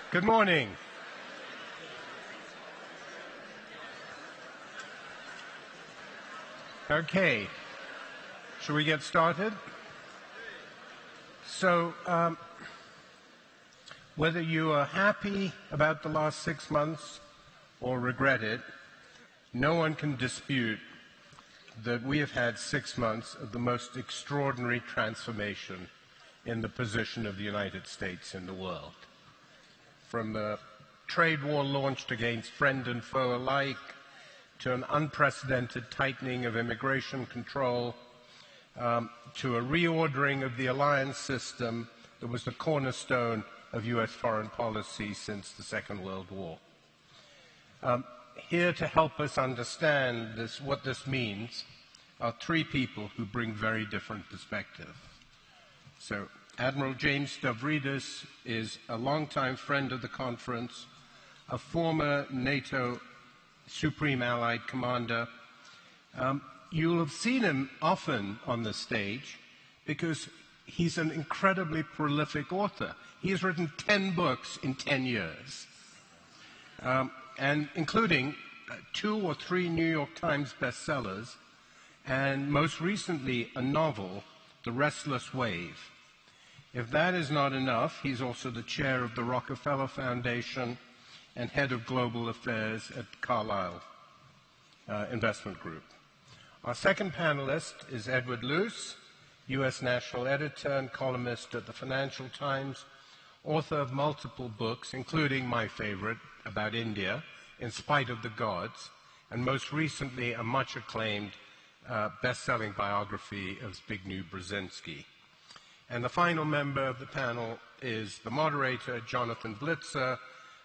Good morning. Okay, shall we get started? So, whether you are happy about the last 6 months or regret it, no one can dispute that we have had 6 months of the most extraordinary transformation in the position of the United States in the world. From the trade war launched against friend and foe alike, to an unprecedented tightening of immigration control, to a reordering of the alliance system that was the cornerstone of U.S. foreign policy since the Second World War. Here to help us understand what this means are three people who bring very different perspectives. So, Admiral James Stavridis is a longtime friend of the conference, a former NATO Supreme Allied Commander. You'll have seen him often on the stage because he's an incredibly prolific author. He has written 10 books in 10 years, and including 2 or 3 New York Times bestsellers, and most recently a novel, The Restless Wave. If that is not enough, he's also the chair of the Rockefeller Foundation and head of global affairs at Carlyle Investment Group. Our second panelist is EDWARD LUCE, U.S. national editor and columnist at the Financial Times, author of multiple books, including my favorite, about India, In Spite of the Gods, and most recently a much acclaimed best-selling biography of Zbigniew Brzezinski. And the final member of the panel is the moderator, Jonathan Blitzer,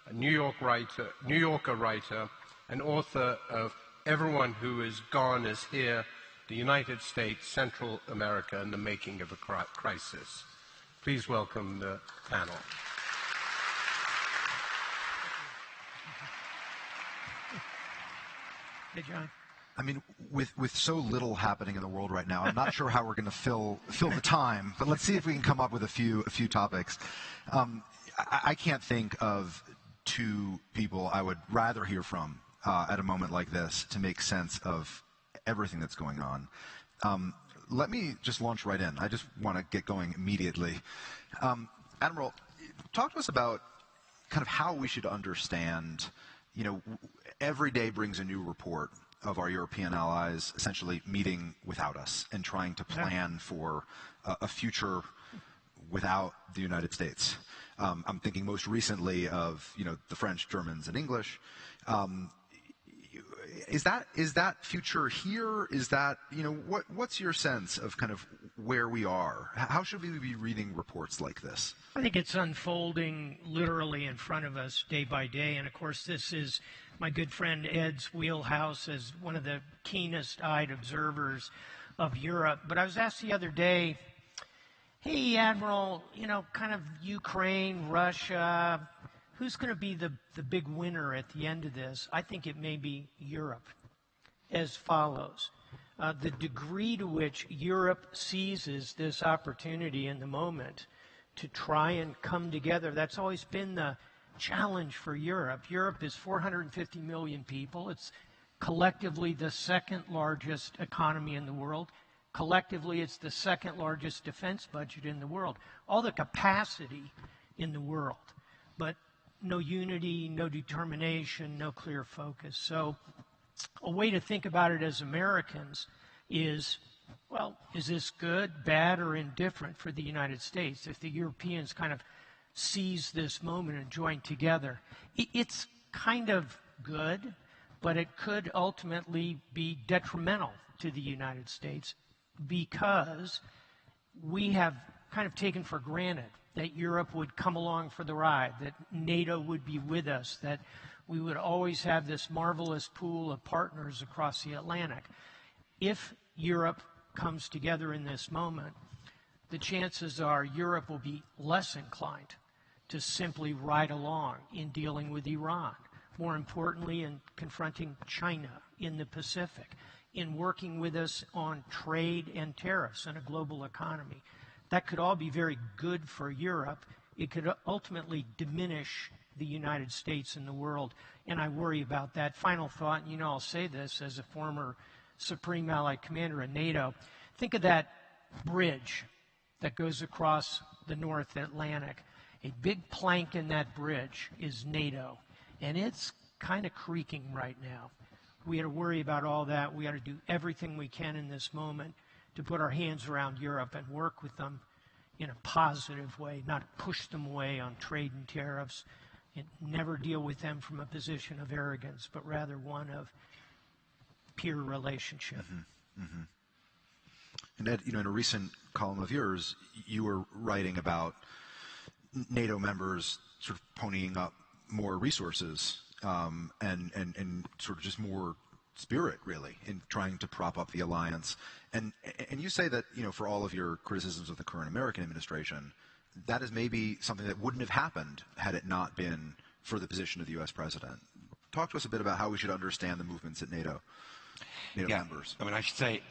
a New Yorker writer, and author of Everyone Who Is Gone Is Here, The United States, Central America, and the Making of a Crisis. Please welcome the panel. Hey, John. I mean, with so little happening in the world right now, I'm not sure how we're going to fill the time, but let's see if we can come up with a few topics. I can't think of two people I would rather hear from at a moment like this to make sense of everything that's going on. Let me just launch right in. I just want to get going immediately. Admiral, talk to us about kind of how we should understand, every day brings a new report of our European allies essentially meeting without us and trying to plan for a future without the United States. I'm thinking most recently of, the French, Germans, and English. Is that future here? Is that, what's your sense of kind of where we are? How should we be reading reports like this? I think it's unfolding literally in front of us day by day. And of course, this is my good friend Ed's wheelhouse as one of the keenest-eyed observers of Europe. But I was asked the other day, hey, Admiral, kind of Ukraine, Russia, who's going to be the big winner at the end of this? I think it may be Europe, as follows. The degree to which Europe seizes this opportunity in the moment to try and come together, that's always been the challenge for Europe. Europe is 450 million people. It's collectively the second largest economy in the world. Collectively, it's the second largest defense budget in the world. All the capacity in the world, but no unity, no determination, no clear focus. So a way to think about it as Americans is, well, is this good, bad, or indifferent for the United States? If the Europeans kind of seize this moment and join together, it's kind of good, but it could ultimately be detrimental to the United States because we have kind of taken for granted that Europe would come along for the ride, that NATO would be with us, that we would always have this marvelous pool of partners across the Atlantic. If Europe comes together in this moment, the chances are Europe will be less inclined to simply ride along in dealing with Iran. More importantly, in confronting China in the Pacific, in working with us on trade and tariffs and a global economy. That could all be very good for Europe. It could ultimately diminish the United States and the world, and I worry about that. Final thought, and you know I'll say this as a former Supreme Allied Commander in NATO. Think of that bridge that goes across the North Atlantic. A big plank in that bridge is NATO, and it's kind of creaking right now. We got to worry about all that. We got to do everything we can in this moment to put our hands around Europe and work with them in a positive way, not push them away on trade and tariffs, and never deal with them from a position of arrogance, but rather one of peer relationship. Mm-hmm. Mm-hmm. And Ed, you know, in a recent column of yours, you were writing about NATO members sort of ponying up more resources and sort of just more spirit, really, in trying to prop up the alliance. And you say that, you know, for all of your criticisms of the current American administration, that is maybe something that wouldn't have happened had it not been for the position of the U.S. president. Talk to us a bit about how we should understand the movements at NATO members. I mean, I should say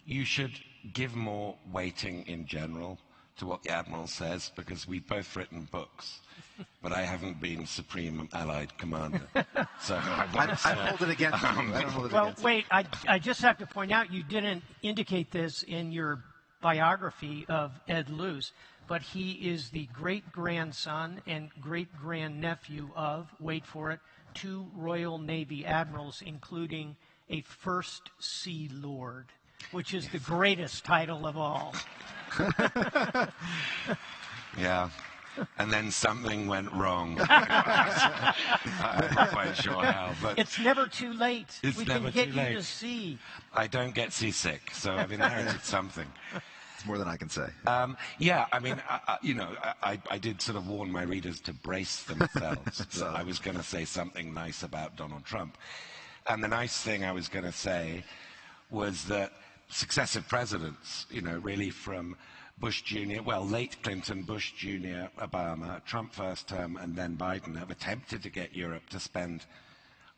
you should give more weighting in general to what the Admiral says, because we've both written books, but I haven't been Supreme Allied Commander. So I hold it against you. I don't hold it against you. Wait, I just have to point out, you didn't indicate this in your biography of Ed Luce, but he is the great-grandson and great-grandnephew of, wait for it, 2 Royal Navy admirals, including a First Sea Lord, which is the greatest title of all. Yeah. And then something went wrong. I'm not quite sure how, but it's never too late. It's we never can get too late. you to sea. I don't get seasick, so I've inherited something. It's more than I can say. Yeah, I mean, I did sort of warn my readers to brace themselves. So I was going to say something nice about Donald Trump. And the nice thing I was going to say was that successive presidents, you know, really from Bush Jr., well, late Clinton, Bush Jr., Obama, Trump first term, and then Biden have attempted to get Europe to spend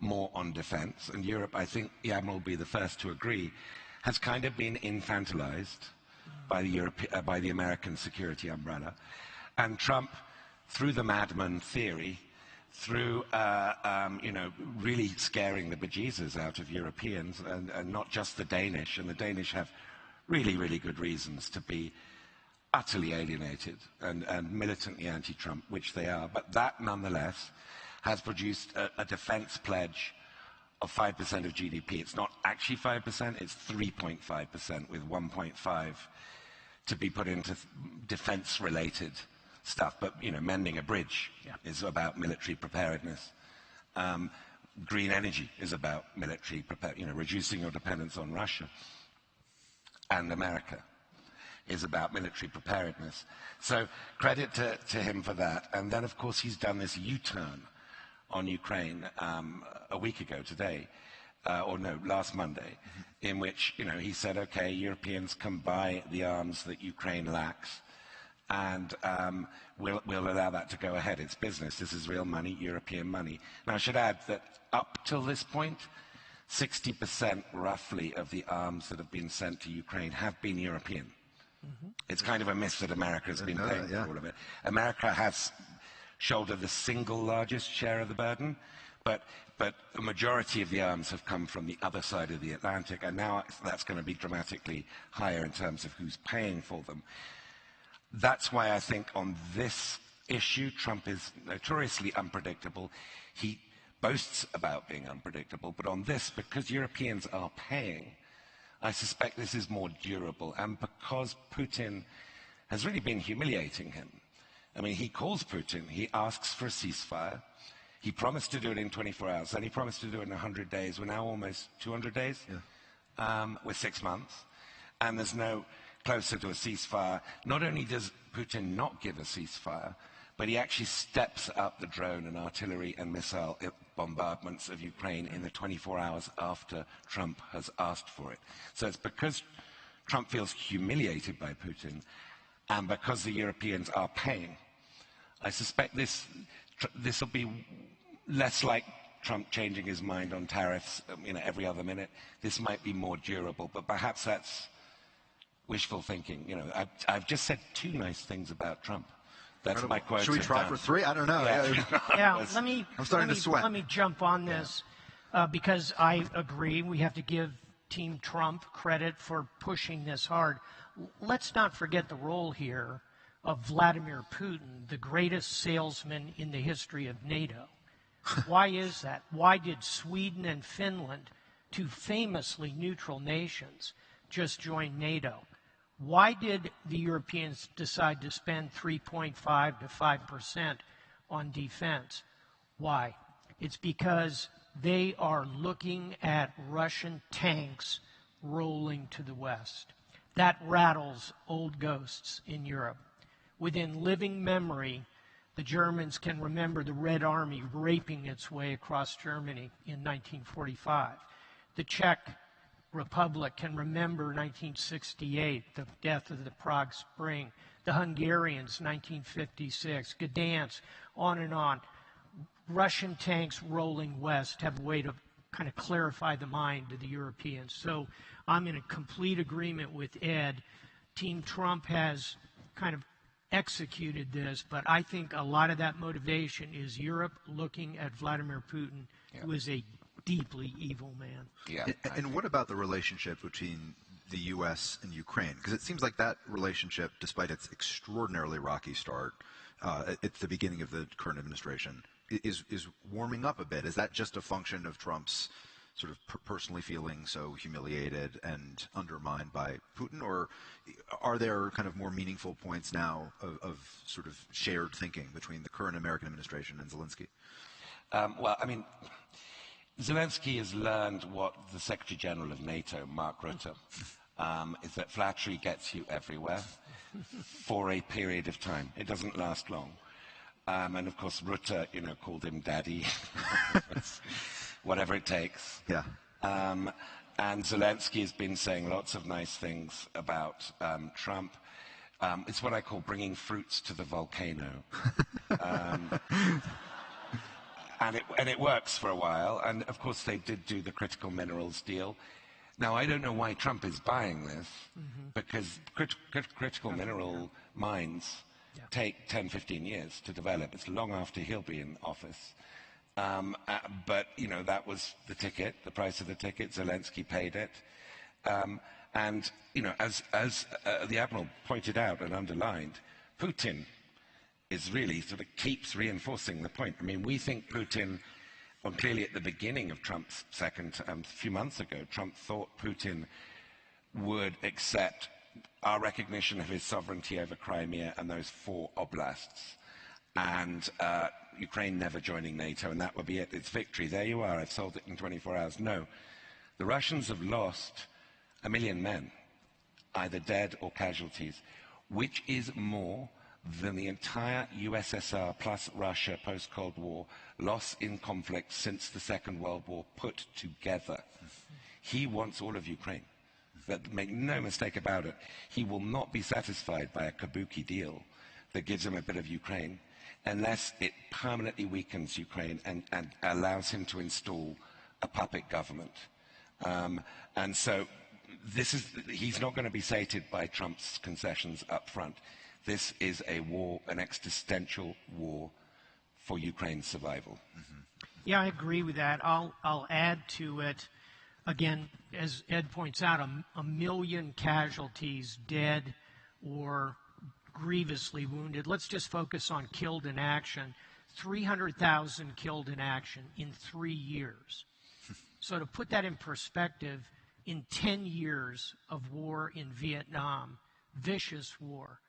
more on defense. And Europe, I think the Admiral will be the first to agree, has kind of been infantilized by the American security umbrella. And Trump, through the madman theory, through you know, really scaring the bejesus out of Europeans, and not just the Danish. And the Danish have really, really good reasons to be utterly alienated and militantly anti-Trump, which they are. But that, nonetheless, has produced a defense pledge of 5% of GDP. It's not actually 5%, it's 3.5%, with 1.5 to be put into defense-related stuff. But, you know, mending a bridge is about military preparedness. Green energy is about military preparedness, you know, reducing your dependence on Russia. And America is about military preparedness. So credit to him for that. And then, of course, he's done this U-turn on Ukraine a week ago today, or no, last Monday, in which, you know, he said, okay, Europeans can buy the arms that Ukraine lacks, and we'll allow that to go ahead. It's business. This is real money, European money. Now, I should add that up till this point, 60% roughly of the arms that have been sent to Ukraine have been European. It's kind of a myth that America has been paying for all of it. America has shouldered the single largest share of the burden, but the majority of the arms have come from the other side of the Atlantic, and now that's going to be dramatically higher in terms of who's paying for them. That's why I think on this issue, Trump is notoriously unpredictable. He boasts about being unpredictable, but on this, because Europeans are paying, I suspect this is more durable, and because Putin has really been humiliating him. I mean, he calls Putin, he asks for a ceasefire, he promised to do it in 24 hours, then he promised to do it in 100 days. We're now almost 200 days, with 6 months, and there's no closer to a ceasefire. Not only does Putin not give a ceasefire, but he actually steps up the drone and artillery and missile bombardments of Ukraine in the 24 hours after Trump has asked for it. So it's because Trump feels humiliated by Putin, and because the Europeans are paying. I suspect this will be less like Trump changing his mind on tariffs, you know, every other minute. This might be more durable, but perhaps that's wishful thinking. You know, I've just said 2 nice things about Trump. That's my quote. Should we try for 3? I don't know. Yeah, I'm starting to sweat. Let me jump on this because I agree we have to give Team Trump credit for pushing this hard. Let's not forget the role here of Vladimir Putin, the greatest salesman in the history of NATO. Why is that? Why did Sweden and Finland, 2 famously neutral nations, just join NATO? Why did the Europeans decide to spend 3.5 to 5% on defense? Why? It's because they are looking at Russian tanks rolling to the west. That rattles old ghosts in Europe. Within living memory, the Germans can remember the Red Army raping its way across Germany in 1945. The Czech Republic can remember 1968, the death of the Prague Spring. The Hungarians, 1956. Gdansk, on and on. Russian tanks rolling west have a way to kind of clarify the mind to the Europeans. So I'm in a complete agreement with Ed. Team Trump has kind of executed this, but I think a lot of that motivation is Europe looking at Vladimir Putin, who is a deeply evil man. Yeah. And what about the relationship between the U.S. and Ukraine? Because it seems like that relationship, despite its extraordinarily rocky start at the beginning of the current administration, is warming up a bit. Is that just a function of Trump's sort of personally feeling so humiliated and undermined by Putin, or are there kind of more meaningful points now of sort of shared thinking between the current American administration and Zelensky? Well, I mean, Zelensky has learned what the Secretary General of NATO, Mark Rutte, is that flattery gets you everywhere for a period of time. It doesn't last long. And of course, Rutte, called him daddy, whatever it takes. Yeah. And Zelensky has been saying lots of nice things about Trump. It's what I call bringing fruits to the volcano. And it works for a while. And of course, they did do the critical minerals deal. Now, I don't know why Trump is buying this, because critical mineral mines take 10, 15 years to develop. It's long after he'll be in office. But, that was the ticket, the price of the ticket. Zelensky paid it. And, as the Admiral pointed out and underlined, Putin is really sort of keeps reinforcing the point. I mean, we think Putin, well, clearly at the beginning of Trump's second term, a few months ago, Trump thought Putin would accept our recognition of his sovereignty over Crimea and those 4 oblasts, and Ukraine never joining NATO, and that would be it. It's victory. There you are. I've solved it in 24 hours. No. The Russians have lost 1 million men, either dead or casualties, which is more than the entire USSR plus Russia post-Cold War loss in conflict since the Second World War put together. He wants all of Ukraine. But make no mistake about it, he will not be satisfied by a kabuki deal that gives him a bit of Ukraine unless it permanently weakens Ukraine and allows him to install a puppet government. And so he's not going to be sated by Trump's concessions up front. This is a war, an existential war for Ukraine's survival. Yeah, I agree with that. I'll add to it. Again, as Ed points out, 1 million casualties, dead or grievously wounded. Let's just focus on killed in action. 300,000 killed in action in 3 years. So to put that in perspective, in 10 years of war in Vietnam, vicious war,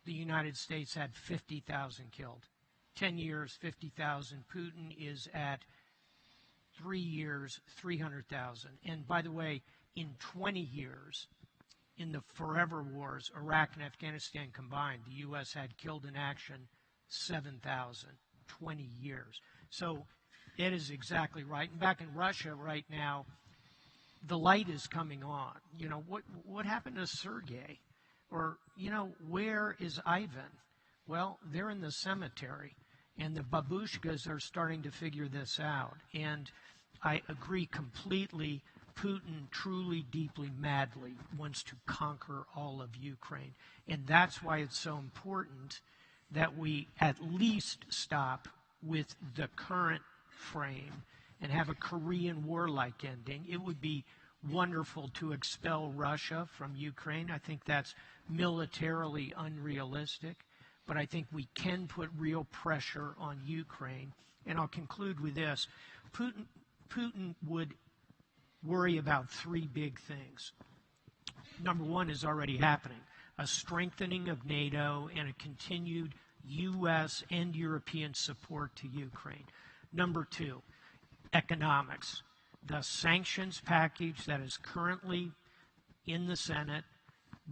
the United States had 50,000 killed. 10 years, 50,000. Putin is at 3 years, 300,000. And by the way, in 20 years, in the forever wars, Iraq and Afghanistan combined, the U.S. had killed in action 7,000, 20 years. So Ed is exactly right. And back in Russia right now, the light is coming on. What happened to Sergei? Or, where is Ivan? Well, they're in the cemetery, and the babushkas are starting to figure this out. And I agree completely. Putin truly, deeply, madly wants to conquer all of Ukraine. And that's why it's so important that we at least stop with the current frame and have a Korean War-like ending. It would be wonderful to expel Russia from Ukraine. I think that's militarily unrealistic, but I think we can put real pressure on Ukraine. And I'll conclude with this. Putin would worry about three big things. Number one is already happening, a strengthening of NATO and a continued U.S. and European support to Ukraine. Number two, economics. The sanctions package that is currently in the Senate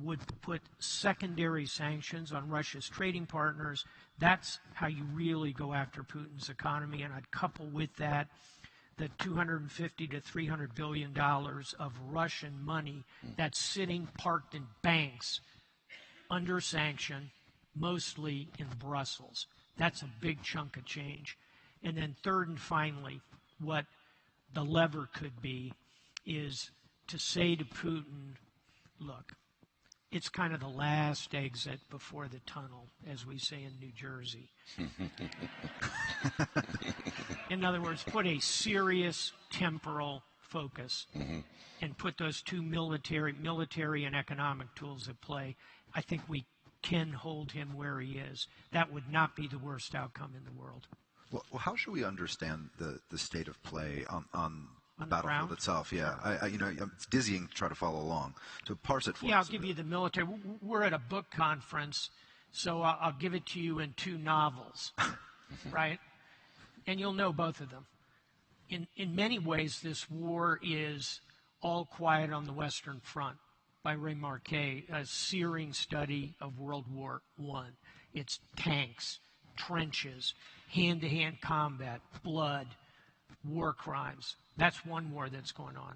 would put secondary sanctions on Russia's trading partners. That's how you really go after Putin's economy. And I'd couple with that the $250 to $300 billion of Russian money that's sitting parked in banks under sanction, mostly in Brussels. That's a big chunk of change. And then third and finally, what the lever could be is to say to Putin, look, it's kind of the last exit before the tunnel, as we say in New Jersey. In other words, put a serious temporal focus and put those two military and economic tools at play. I think we can hold him where he is. That would not be the worst outcome in the world. Well, how should we understand the state of play on the battlefield ground? itself? Yeah, it's dizzying to try to follow along. So parse it for us. Yeah, I'll give you the military. We're at a book conference, so I'll give it to you in two novels, right? And you'll know both of them. In many ways, this war is All Quiet on the Western Front by Ray Marquet, a searing study of World War I. It's tanks, trenches, hand-to-hand combat, blood, war crimes. That's one war that's going on.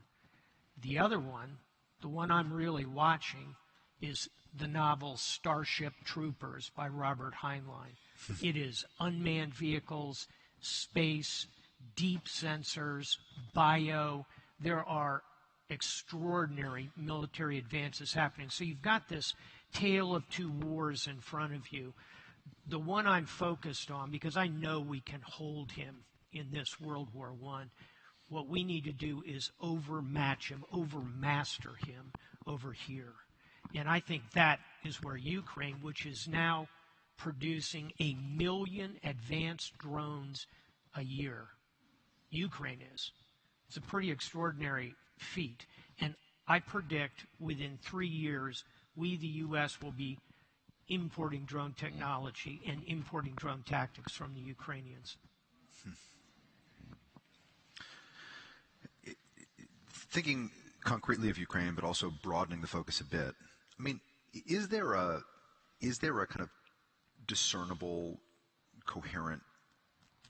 The other one, the one I'm really watching, is the novel Starship Troopers by Robert Heinlein. It is unmanned vehicles, space, deep sensors, bio. There are extraordinary military advances happening. So you've got this tale of two wars in front of you. The one I'm focused on, because I know we can hold him in this World War I, what we need to do is overmatch him, overmaster him over here. And I think that is where Ukraine, which is now producing 1 million advanced drones a year, Ukraine is. It's a pretty extraordinary feat. And I predict within 3 years, we, the U.S., will be importing drone technology and importing drone tactics from the Ukrainians. Thinking concretely of Ukraine, but also broadening the focus a bit, I mean, is there a kind of discernible, coherent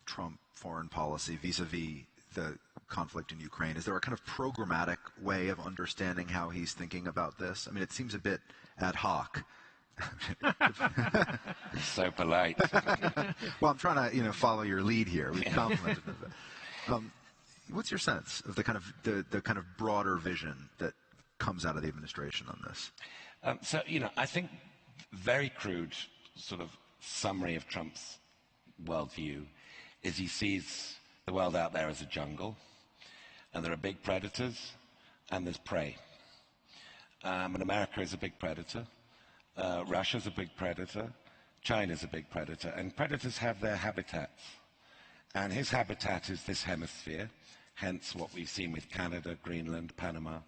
Trump foreign policy vis-a-vis the conflict in Ukraine? Is there a kind of programmatic way of understanding how he's thinking about this? I mean, it seems a bit ad hoc. So polite. Well, I'm trying to, follow your lead here. We've complimented him a bit. What's your sense of the kind of broader vision that comes out of the administration on this? I think very crude sort of summary of Trump's worldview is he sees the world out there as a jungle, and there are big predators, and there's prey. And America is a big predator. Russia's a big predator. China's a big predator. And predators have their habitats. And his habitat is this hemisphere, hence what we've seen with Canada, Greenland, Panama.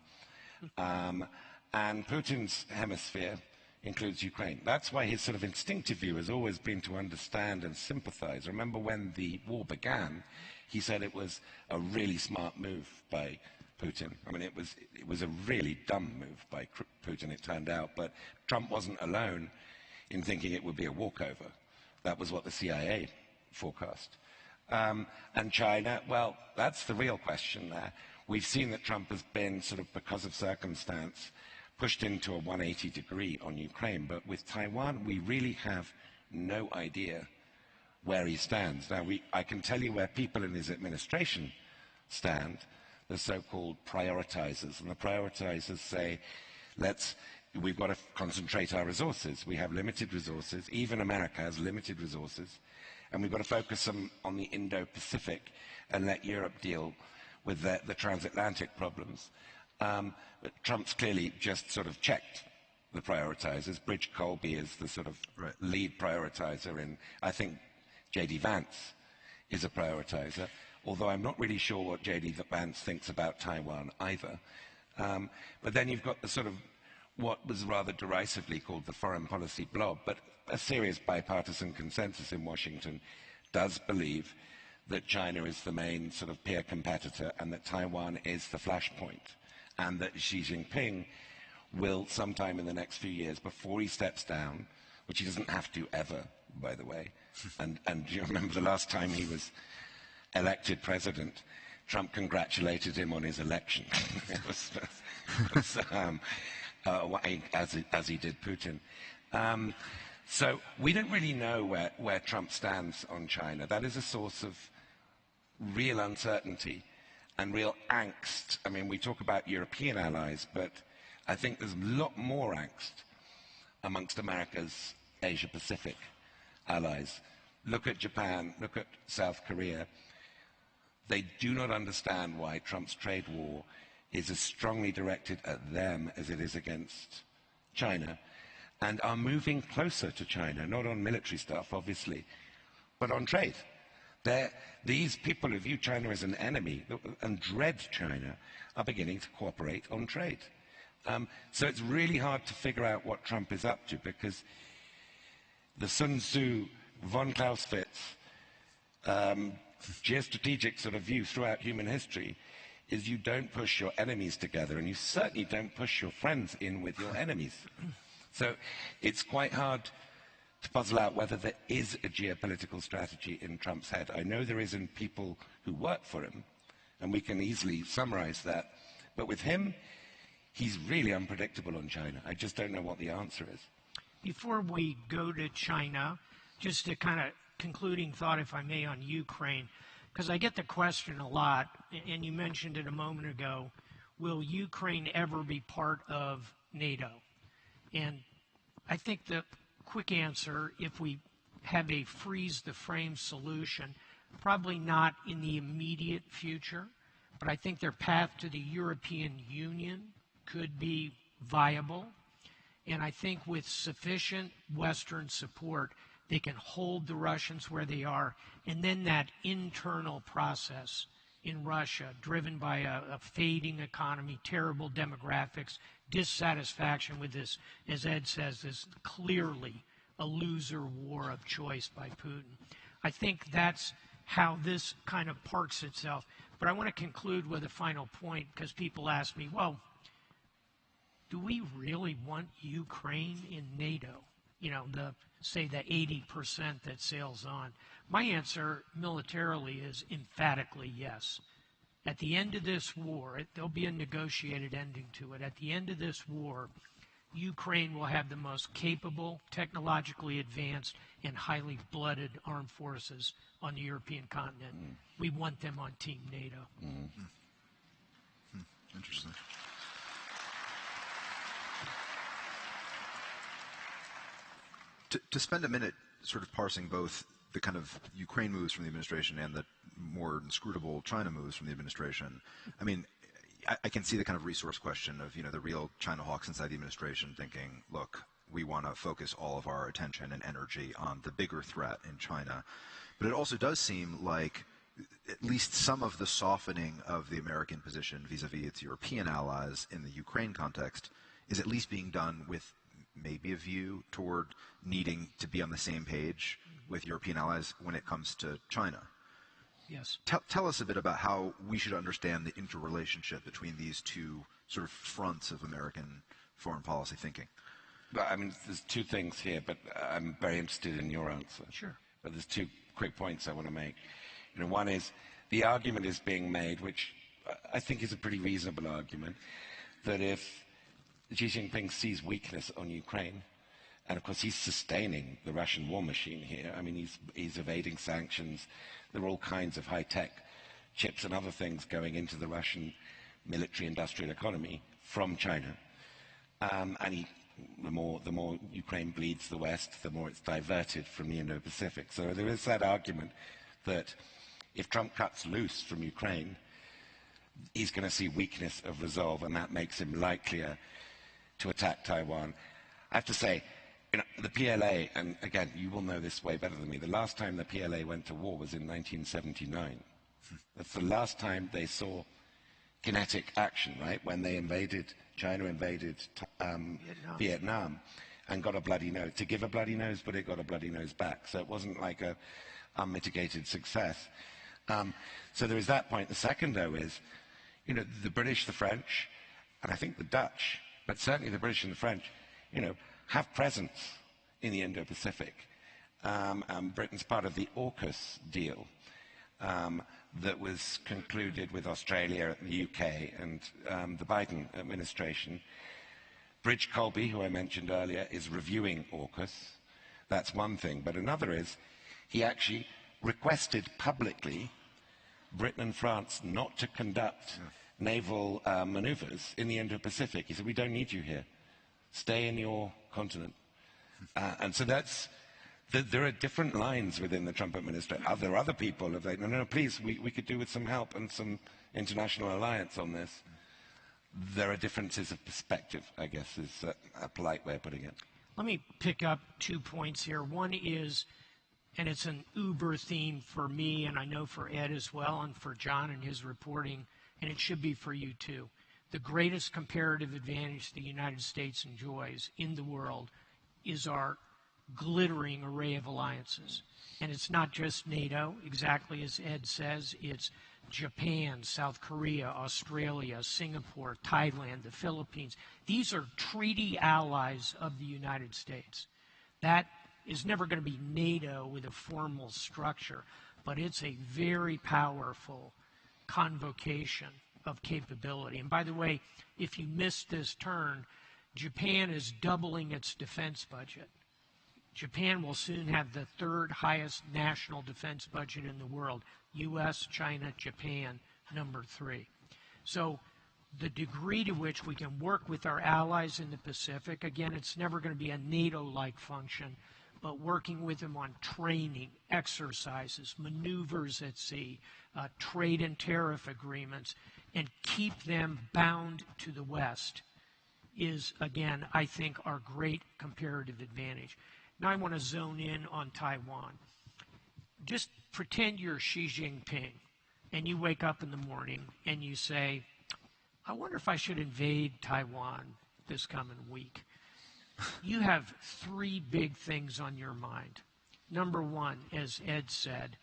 And Putin's hemisphere includes Ukraine. That's why his sort of instinctive view has always been to understand and sympathize. Remember when the war began, he said it was a really smart move by Putin. I mean, it was a really dumb move by Putin, it turned out. But Trump wasn't alone in thinking it would be a walkover. That was what the CIA forecast. And China, well, that's the real question there. We've seen that Trump has been sort of, because of circumstance, pushed into a 180 degree on Ukraine. But with Taiwan, we really have no idea where he stands. Now, I can tell you where people in his administration stand, the so-called prioritizers. And the prioritizers say, let's we've got to concentrate our resources. We have limited resources. Even America has limited resources. And we've got to focus on the Indo-Pacific and let Europe deal with the transatlantic problems. But Trump's clearly just sort of checked the prioritizers. Bridge Colby is the sort of lead prioritizer, and I think J.D. Vance is a prioritizer, although I'm not really sure what J.D. Vance thinks about Taiwan either. But then you've got the sort of what was rather derisively called the foreign policy blob, but a serious bipartisan consensus in Washington does believe that China is the main sort of peer competitor and that Taiwan is the flashpoint, and that Xi Jinping will sometime in the next few years, before he steps down, which he doesn't have to ever, by the way, and do you remember the last time he was elected president, Trump congratulated him on his election, as he did Putin. So we don't really know where Trump stands on China. That is a source of real uncertainty and real angst. I mean, we talk about European allies, but I think there's a lot more angst amongst America's Asia-Pacific allies. Look at Japan, look at South Korea. They do not understand why Trump's trade war is as strongly directed at them as it is against China, and are moving closer to China, not on military stuff, obviously, but on trade. These people who view China as an enemy and dread China are beginning to cooperate on trade. So it's really hard to figure out what Trump is up to, because the Sun Tzu, von Clausewitz, geostrategic sort of view throughout human history is you don't push your enemies together, and you certainly don't push your friends in with your enemies. So it's quite hard to puzzle out whether there is a geopolitical strategy in Trump's head. I know there is in people who work for him, and we can easily summarize that. But with him, he's really unpredictable on China. I just don't know what the answer is. Before we go to China, just a kind of concluding thought, if I may, on Ukraine, because I get the question a lot, and you mentioned it a moment ago, will Ukraine ever be part of NATO? And I think the quick answer, if we have a freeze-the-frame solution, probably not in the immediate future, but I think their path to the European Union could be viable. And I think with sufficient Western support, they can hold the Russians where they are. And then that internal process in Russia, driven by a fading economy, terrible demographics, dissatisfaction with this, as Ed says, is clearly a loser war of choice by Putin. I think that's how this kind of parks itself. But I want to conclude with a final point, because people ask me, well, do we really want Ukraine in NATO? You know, say the 80% that sails on. My answer militarily is emphatically yes. At the end of this war, there'll be a negotiated ending to it. At the end of this war, Ukraine will have the most capable, technologically advanced, and highly blooded armed forces on the European continent. We want them on Team NATO. Interesting. To spend a minute sort of parsing both the kind of Ukraine moves from the administration and the more inscrutable China moves from the administration, I mean, I can see the kind of resource question of, you know, the real China hawks inside the administration thinking, look, we want to focus all of our attention and energy on the bigger threat in China. But it also does seem like at least some of the softening of the American position vis-a-vis its European allies in the Ukraine context is at least being done with maybe a view toward needing to be on the same page with European allies when it comes to China. Yes. Tell us a bit about how we should understand the interrelationship between these two sort of fronts of American foreign policy thinking. Well, I mean, there's two things here, but I'm very interested in your answer. Sure. But there's two quick points I want to make. You know, one is the argument is being made, which I think is a pretty reasonable argument, that if Xi Jinping sees weakness on Ukraine, and of course he's sustaining the Russian war machine here. I mean, he's evading sanctions. There are all kinds of high-tech chips and other things going into the Russian military industrial economy from China. And he the more Ukraine bleeds the West, the more it's diverted from the Indo-Pacific. So there is that argument that if Trump cuts loose from Ukraine, he's going to see weakness of resolve, and that makes him likelier to attack Taiwan. I have to say, the PLA, and again, you will know this way better than me, the last time the PLA went to war was in 1979. That's the last time they saw kinetic action, right? When they China invaded Vietnam and got a bloody nose. To give a bloody nose, but it got a bloody nose back. So it wasn't like a unmitigated success. So there is that point. The second, though, is, the British, the French, and I think the Dutch, but certainly the British and the French, have presence in the Indo-Pacific. Britain's part of the AUKUS deal that was concluded with Australia, the UK, and the Biden administration. Bridge Colby, who I mentioned earlier, is reviewing AUKUS. That's one thing. But another is he actually requested publicly Britain and France not to conduct naval maneuvers in the Indo-Pacific. He said, we don't need you here. Stay in your continent. And so there are different lines within the Trump administration. There are other people who are like, no, please, we could do with some help and some international alliance on this. There are differences of perspective, I guess, is a polite way of putting it. Let me pick up 2 points here. One is, and it's an uber theme for me, and I know for Ed as well, and for John and his reporting, and it should be for you too. The greatest comparative advantage the United States enjoys in the world is our glittering array of alliances. And it's not just NATO, exactly as Ed says. It's Japan, South Korea, Australia, Singapore, Thailand, the Philippines. These are treaty allies of the United States. That is never going to be NATO with a formal structure, but it's a very powerful convocation of capability. And by the way, if you missed this turn, Japan is doubling its defense budget. Japan will soon have the third highest national defense budget in the world. U.S., China, Japan, number 3. So the degree to which we can work with our allies in the Pacific, again, it's never going to be a NATO-like function, but working with them on training, exercises, maneuvers at sea, trade and tariff agreements, and keep them bound to the West is, again, I think, our great comparative advantage. Now I want to zone in on Taiwan. Just pretend you're Xi Jinping, and you wake up in the morning and you say, I wonder if I should invade Taiwan this coming week. You have 3 big things on your mind. Number 1, as Ed said,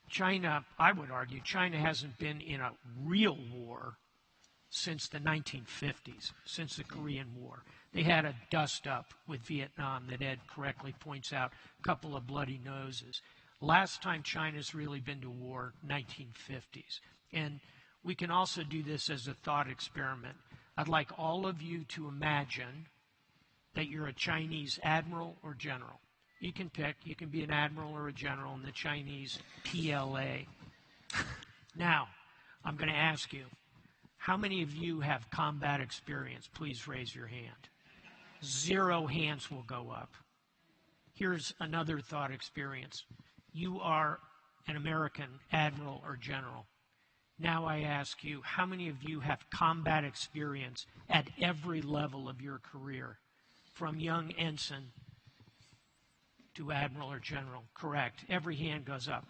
China, I would argue, China hasn't been in a real war since the 1950s, since the Korean War. They had a dust-up with Vietnam that Ed correctly points out, a couple of bloody noses. Last time China's really been to war, 1950s. And we can also do this as a thought experiment. I'd like all of you to imagine that you're a Chinese admiral or general. You can pick. You can be an admiral or a general in the Chinese PLA. Now, I'm going to ask you, how many of you have combat experience? Please raise your hand. 0 hands will go up. Here's another thought experience. You are an American admiral or general. Now I ask you, how many of you have combat experience at every level of your career, from young ensign to admiral or general? Correct. Every hand goes up.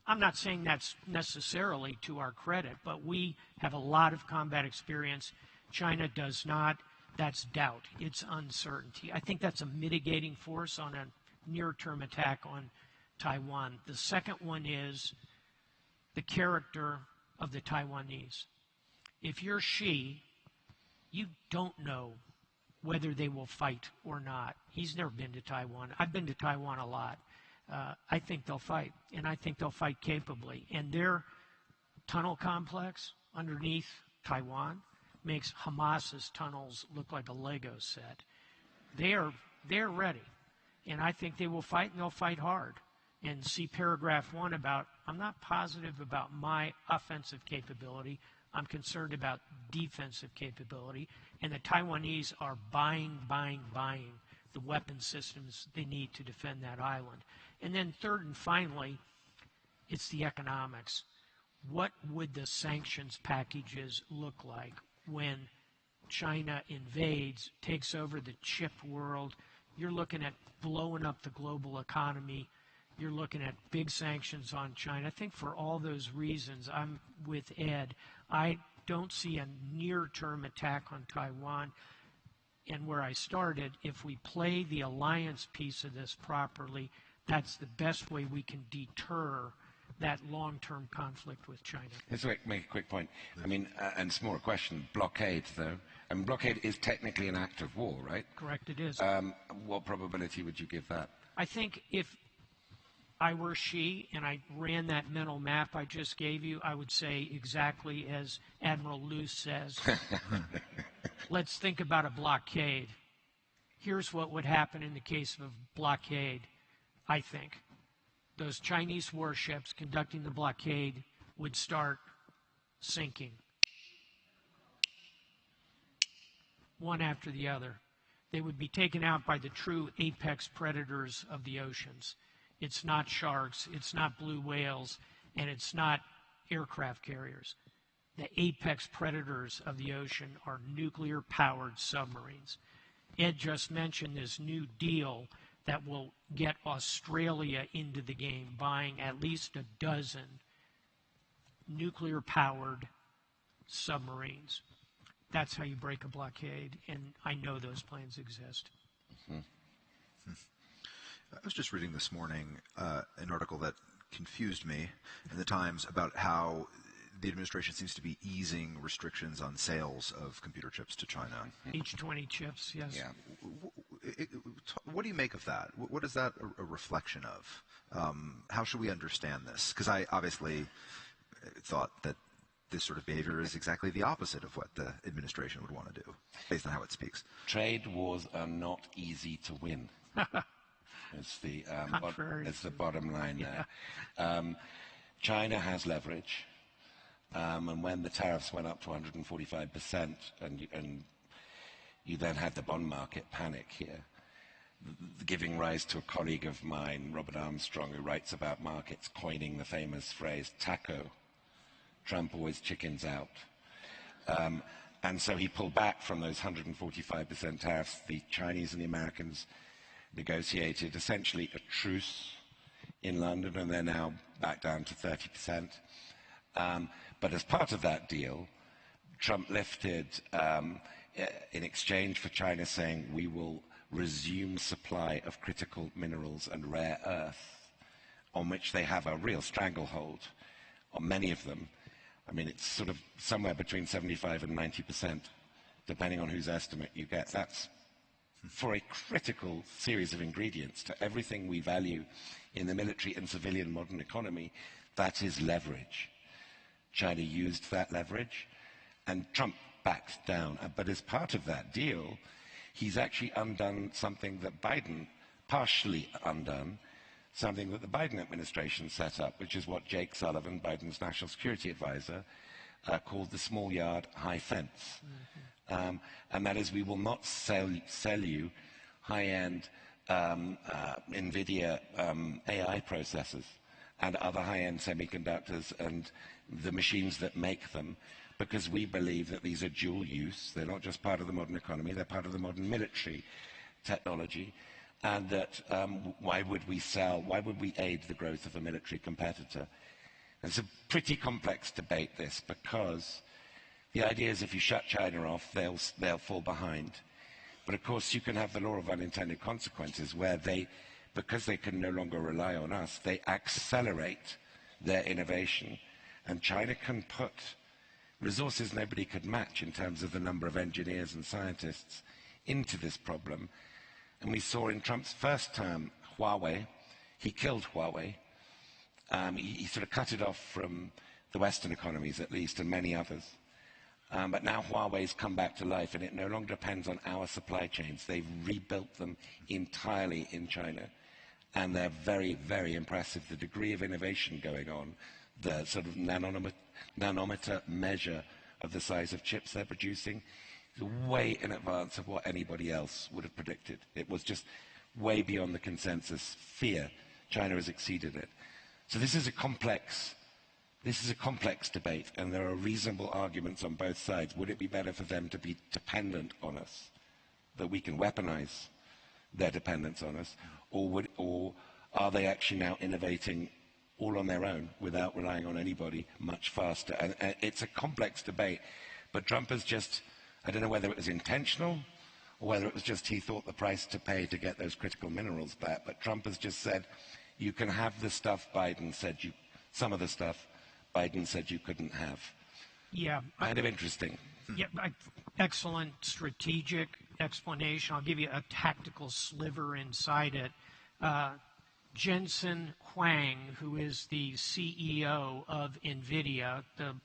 I'm not saying that's necessarily to our credit, but we have a lot of combat experience. China does not. That's doubt. It's uncertainty. I think that's a mitigating force on a near-term attack on Taiwan. The second one is the character of the Taiwanese. If you're Xi, you don't know whether they will fight or not. He's never been to Taiwan. I've been to Taiwan a lot. I think they'll fight, and I think they'll fight capably. And their tunnel complex underneath Taiwan makes Hamas's tunnels look like a Lego set. They're ready, and I think they will fight, and they'll fight hard. And see paragraph 1 about, I'm not positive about my offensive capability, I'm concerned about defensive capability. And the Taiwanese are buying the weapon systems they need to defend that island. And then third and finally, it's the economics. What would the sanctions packages look like when China invades, takes over the chip world? You're looking at blowing up the global economy. You're looking at big sanctions on China. I think for all those reasons, I'm with Ed. I don't see a near-term attack on Taiwan. And where I started, if we play the alliance piece of this properly, that's the best way we can deter that long-term conflict with China. Let's make a quick point. I mean, and it's more a question, blockade, though. I mean, blockade is technically an act of war, right? Correct, it is. What probability would you give that? I think if I were Xi and I ran that mental map I just gave you, I would say exactly as Admiral Luce says. Let's think about a blockade. Here's what would happen in the case of a blockade, I think. Those Chinese warships conducting the blockade would start sinking, one after the other. They would be taken out by the true apex predators of the oceans. It's not sharks, it's not blue whales, and it's not aircraft carriers. The apex predators of the ocean are nuclear-powered submarines. Ed just mentioned this new deal that will get Australia into the game, buying at least a dozen nuclear-powered submarines. That's how you break a blockade, and I know those plans exist. I was just reading this morning an article that confused me in the Times about how the administration seems to be easing restrictions on sales of computer chips to China. H20 chips, yes. Yeah. What do you make of that? What is that a reflection of? How should we understand this? Because I obviously thought that this sort of behavior is exactly the opposite of what the administration would want to do, based on how it speaks. Trade wars are not easy to win. It's the bottom line there. China has leverage, and when the tariffs went up to 145%, and you then had the bond market panic here, giving rise to a colleague of mine, Robert Armstrong, who writes about markets, coining the famous phrase, taco. Trump always chickens out. And so he pulled back from those 145% tariffs. The Chinese and the Americans negotiated essentially a truce in London, and they're now back down to 30%. But as part of that deal, Trump lifted, in exchange for China saying, we will resume supply of critical minerals and rare earth, on which they have a real stranglehold on many of them. I mean, it's sort of somewhere between 75 and 90%, depending on whose estimate you get. That's for a critical series of ingredients to everything we value in the military and civilian modern economy. That is leverage. China used that leverage, and Trump backed down. But as part of that deal, he's actually undone something that Biden partially undone, something that the Biden administration set up, which is what Jake Sullivan, Biden's national security advisor, called the small yard, high fence. And that is, we will not sell you high-end NVIDIA AI processors and other high-end semiconductors and the machines that make them, because we believe that these are dual use. They're not just part of the modern economy, they're part of the modern military technology. And that why would we aid the growth of a military competitor? It's a pretty complex debate, this, because the idea is if you shut China off, they'll fall behind. But of course, you can have the law of unintended consequences where because they can no longer rely on us, they accelerate their innovation. And China can put resources nobody could match in terms of the number of engineers and scientists into this problem. And we saw in Trump's first term, Huawei, he killed Huawei. He sort of cut it off from the Western economies, at least, and many others. But now Huawei's come back to life, and it no longer depends on our supply chains. They've rebuilt them entirely in China. And they're very, very impressive. The degree of innovation going on, the sort of nanometer measure of the size of chips they're producing, is way in advance of what anybody else would have predicted. It was just way beyond the consensus fear. China has exceeded it. So this is a complex debate, and there are reasonable arguments on both sides. Would it be better for them to be dependent on us, that we can weaponize their dependence on us, or are they actually now innovating all on their own without relying on anybody much faster? And it's a complex debate, but Trump has just, I don't know whether it was intentional or whether it was just he thought the price to pay to get those critical minerals back, but Trump has just said, you can have the stuff Biden said you, some of the stuff Biden said you couldn't have. Yeah. Kind of interesting. Yeah, excellent strategic explanation. I'll give you a tactical sliver inside it. Jensen Wang, who is the CEO of NVIDIA, the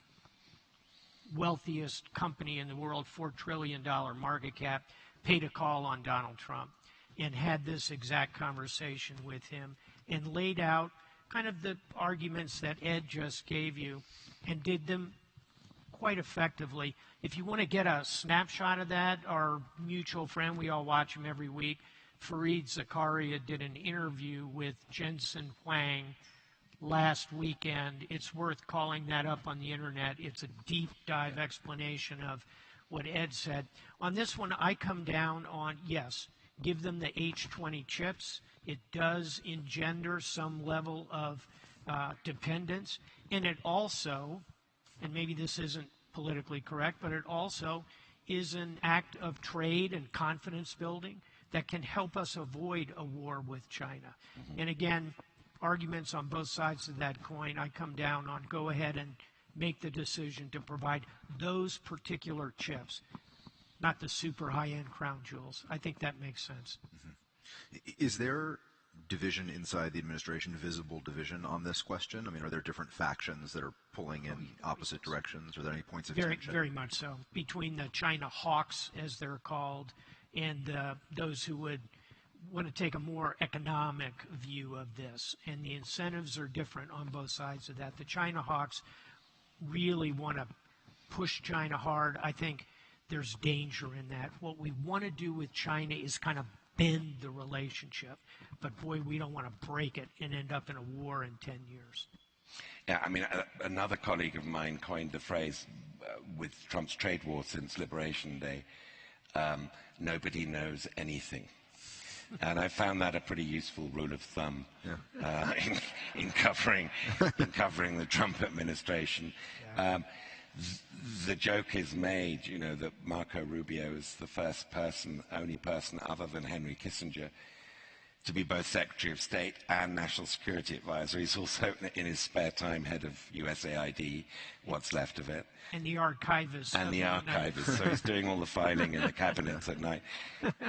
wealthiest company in the world, $4 trillion market cap, paid a call on Donald Trump and had this exact conversation with him and laid out kind of the arguments that Ed just gave you and did them quite effectively. If you want to get a snapshot of that, our mutual friend, we all watch him every week, Fareed Zakaria, did an interview with Jensen Wang last weekend. It's worth calling that up on the internet. It's a deep dive explanation of what Ed said. On this one, I come down on, yes, give them the H20 chips. It does engender some level of dependence. And it also, and maybe this isn't politically correct, but it also is an act of trade and confidence building that can help us avoid a war with China. Mm-hmm. And again, arguments on both sides of that coin, I come down on go ahead and make the decision to provide those particular chips, not the super high-end crown jewels. I think that makes sense. Mm-hmm. Is there division inside the administration, visible division on this question? I mean, are there different factions that are pulling in opposite directions? Are there any points of tension? Very much so. Between the China hawks, as they're called, and those who would want to take a more economic view of this. And the incentives are different on both sides of that. The China hawks really want to push China hard. I think there's danger in that. What we want to do with China is kind of bend the relationship. But boy, we don't want to break it and end up in a war in 10 years. Yeah, I mean, another colleague of mine coined the phrase with Trump's trade war since Liberation Day, nobody knows anything. And I found that a pretty useful rule of thumb in covering the Trump administration. Yeah. The joke is made, you know, that Marco Rubio is the first person, only person other than Henry Kissinger, to be both Secretary of State and National Security Advisor. He's also, in his spare time, head of USAID, what's left of it. And the archivist. And the archivist. So he's doing all the filing in the cabinets at night.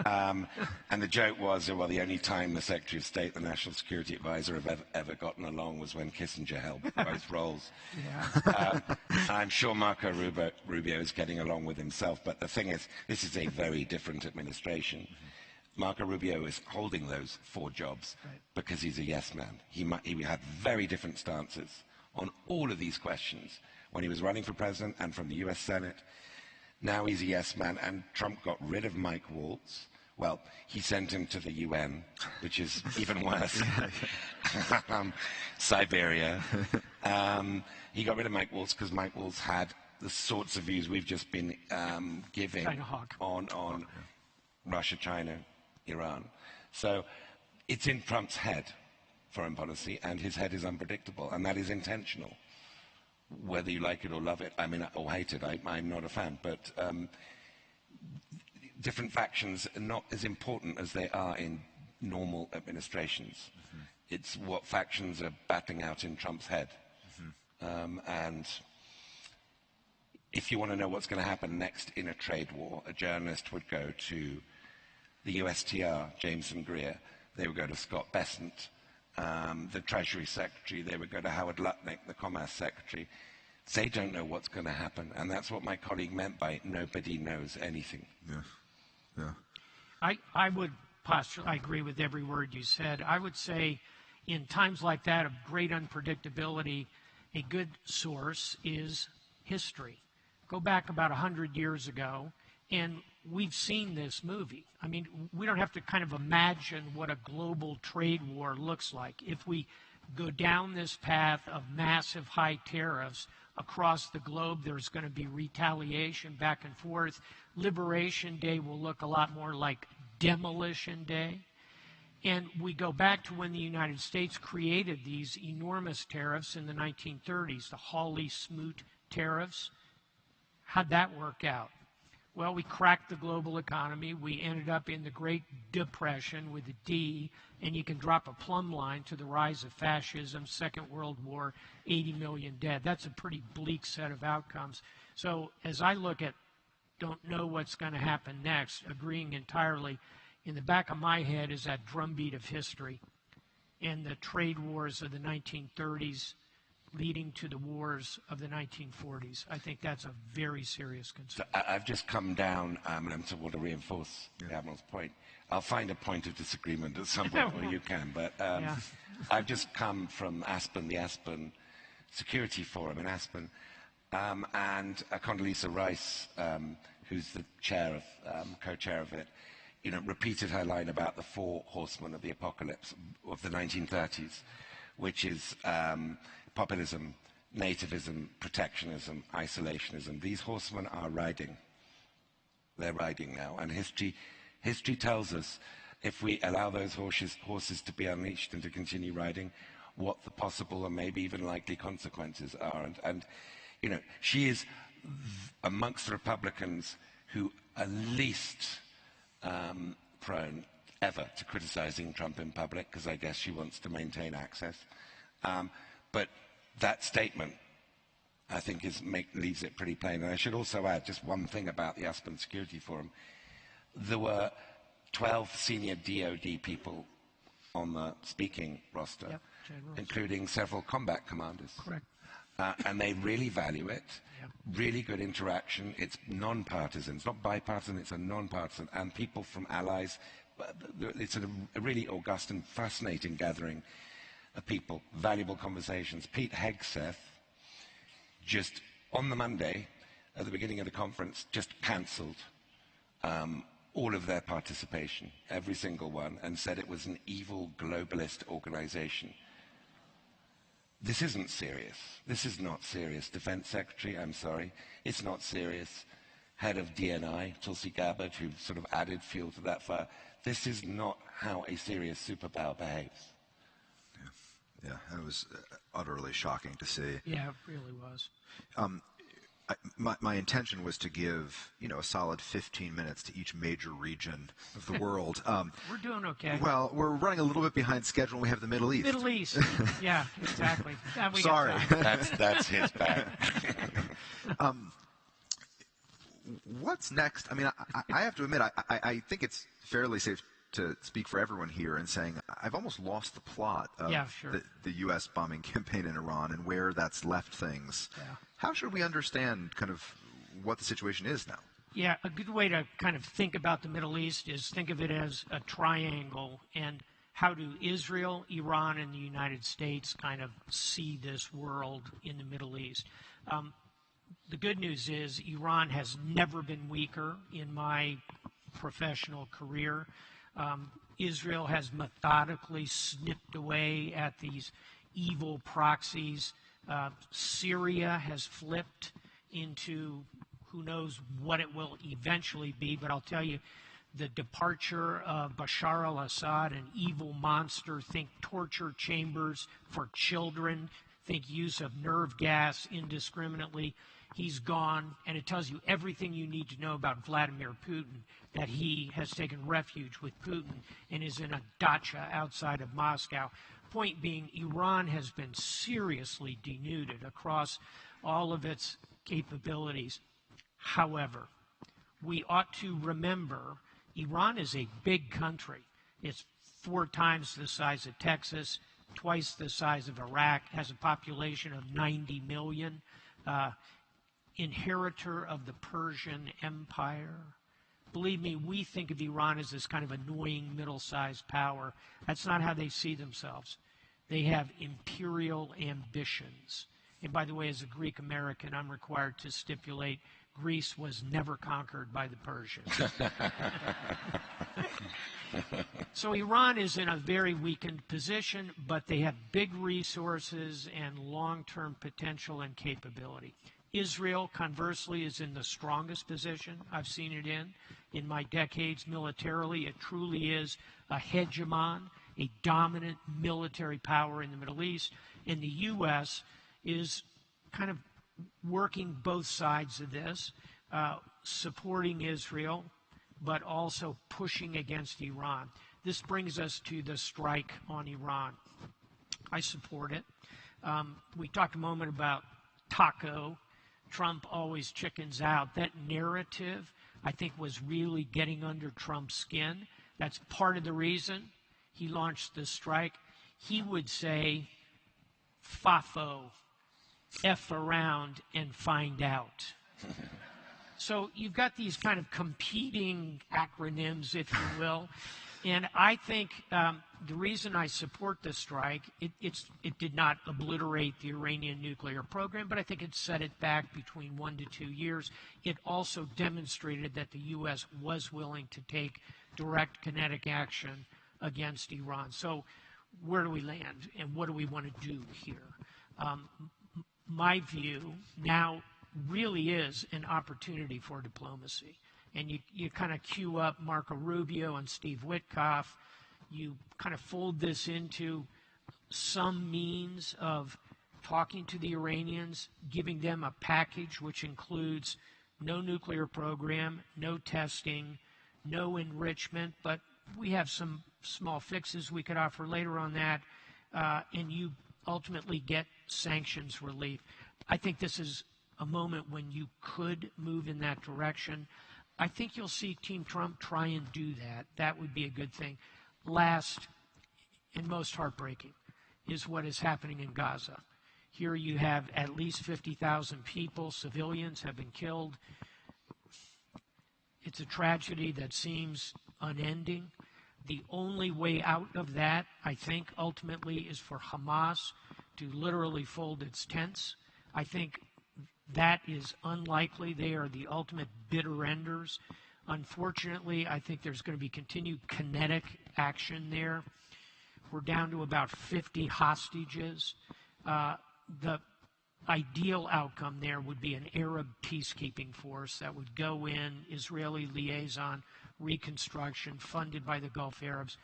And the joke was, well, the only time the Secretary of State and the National Security Advisor have ever gotten along was when Kissinger held both roles. Yeah. I'm sure Marco Rubio is getting along with himself, but the thing is, this is a very different administration. Marco Rubio is holding those 4 jobs because he's a yes man. He had very different stances on all of these questions when he was running for president and from the US Senate. Now he's a yes man, and Trump got rid of Mike Waltz. Well, he sent him to the UN, which is even worse. Siberia. He got rid of Mike Waltz because Mike Waltz had the sorts of views we've just been giving on Russia, China, Iran. So it's in Trump's head, foreign policy, and his head is unpredictable, and that is intentional. Whether you like it or love it, I mean, or hate it, I'm not a fan, but different factions are not as important as they are in normal administrations. Mm-hmm. It's what factions are batting out in Trump's head. Mm-hmm. And if you want to know what's going to happen next in a trade war, a journalist would go to the USTR, Jameson Greer. They would go to Scott Bessent, the Treasury Secretary. They would go to Howard Lutnick, the Commerce Secretary. They don't know what's going to happen, and that's what my colleague meant by nobody knows anything. Yeah, yeah. I would postulate, I agree with every word you said. I would say in times like that of great unpredictability, a good source is history. go back about 100 years ago, and we've seen this movie. I mean, we don't have to kind of imagine what a global trade war looks like. If we go down this path of massive high tariffs across the globe, there's going to be retaliation back and forth. Liberation Day will look a lot more like Demolition Day. And we go back to when the United States created these enormous tariffs in the 1930s, the Hawley-Smoot tariffs. How'd that work out? Well, we cracked the global economy. We ended up in the Great Depression with a D, and you can drop a plumb line to the rise of fascism, Second World War, 80 million dead. That's a pretty bleak set of outcomes. So as I look at don't know what's going to happen next, agreeing entirely, in the back of my head is that drumbeat of history and the trade wars of the 1930s leading to the wars of the 1940s. I think that's a very serious concern. So I've just come down, and I want to reinforce the Admiral's point. I'll find a point of disagreement at some point, or you can, but I've just come from Aspen, the Aspen Security Forum in Aspen, and Condoleezza Rice, who's the chair of, co-chair of it, repeated her line about the four horsemen of the apocalypse of the 1930s, which is populism, nativism, protectionism, isolationism. These horsemen are riding. They're riding now. And history tells us, if we allow those horses to be unleashed and to continue riding, what the possible and maybe even likely consequences are. And she is amongst the Republicans who are least prone ever to criticizing Trump in public, because I guess she wants to maintain access. But that statement, I think, leaves it pretty plain. And I should also add just one thing about the Aspen Security Forum. There were 12 senior DOD people on the speaking roster, including several combat commanders. Correct. And they really value it. Really good interaction. It's non-partisan. It's not bipartisan. It's a non-partisan. And people from allies. It's a really august and fascinating gathering of people. Valuable conversations. Pete Hegseth, just on the Monday, at the beginning of the conference, just cancelled all of their participation, every single one, and said it was an evil globalist organization. This isn't serious. This is not serious. Defense Secretary, I'm sorry, it's not serious. Head of DNI, Tulsi Gabbard, who sort of added fuel to that fire. This is not how a serious superpower behaves. Yeah, and it was utterly shocking to see. Yeah, it really was. My intention was to give, a solid 15 minutes to each major region of the world. We're doing okay. Well, we're running a little bit behind schedule. We have the Middle East. Middle East. Yeah, exactly. Sorry. That's his bag. What's next? I mean, I have to admit, I think it's fairly safe to speak for everyone here in saying I've almost lost the plot of the U.S. bombing campaign in Iran and where that's left things. Yeah. How should we understand kind of what the situation is now? Yeah, a good way to kind of think about the Middle East is think of it as a triangle, and how do Israel, Iran, and the United States kind of see this world in the Middle East? The good news is Iran has never been weaker in my professional career. Israel has methodically snipped away at these evil proxies. Syria has flipped into who knows what it will eventually be, but I'll tell you, the departure of Bashar al-Assad, an evil monster, think torture chambers for children, think use of nerve gas indiscriminately. He's gone, and it tells you everything you need to know about Vladimir Putin, that he has taken refuge with Putin and is in a dacha outside of Moscow. Point being, Iran has been seriously denuded across all of its capabilities. However, we ought to remember Iran is a big country. It's 4 times the size of Texas, twice the size of Iraq, has a population of 90 million, inheritor of the Persian Empire. Believe me, we think of Iran as this kind of annoying middle-sized power. That's not how they see themselves. They have imperial ambitions. And by the way, as a Greek American, I'm required to stipulate Greece was never conquered by the Persians. So Iran is in a very weakened position, but they have big resources and long-term potential and capability. Israel, conversely, is in the strongest position I've seen it in my decades militarily. It truly is a hegemon, a dominant military power in the Middle East. And the U.S. is kind of working both sides of this, supporting Israel, but also pushing against Iran. This brings us to the strike on Iran. I support it. We talked a moment about taco. Trump always chickens out. That narrative, I think, was really getting under Trump's skin. That's part of the reason he launched the strike. He would say, FAFO, F around and find out. So you've got these kind of competing acronyms, if you will. And I think the reason I support the strike, it did not obliterate the Iranian nuclear program, but I think it set it back between 1 to 2 years. It also demonstrated that the U.S. was willing to take direct kinetic action against Iran. So where do we land, and what do we want to do here? My view now really is an opportunity for diplomacy. And you kind of queue up Marco Rubio and Steve Witkoff. You kind of fold this into some means of talking to the Iranians, giving them a package which includes no nuclear program, no testing, no enrichment, but we have some small fixes we could offer later on that, and you ultimately get sanctions relief. I think this is a moment when you could move in that direction. I think you'll see Team Trump try and do that. That would be a good thing. Last and most heartbreaking is what is happening in Gaza. Here you have at least 50,000 people, civilians have been killed. It's a tragedy that seems unending. The only way out of that, I think, ultimately is for Hamas to literally fold its tents. I think that is unlikely. They are the ultimate bitter enders. Unfortunately, I think there's going to be continued kinetic action there. We're down to about 50 hostages. The ideal outcome there would be an Arab peacekeeping force that would go in, Israeli liaison, reconstruction, funded by the Gulf Arabs.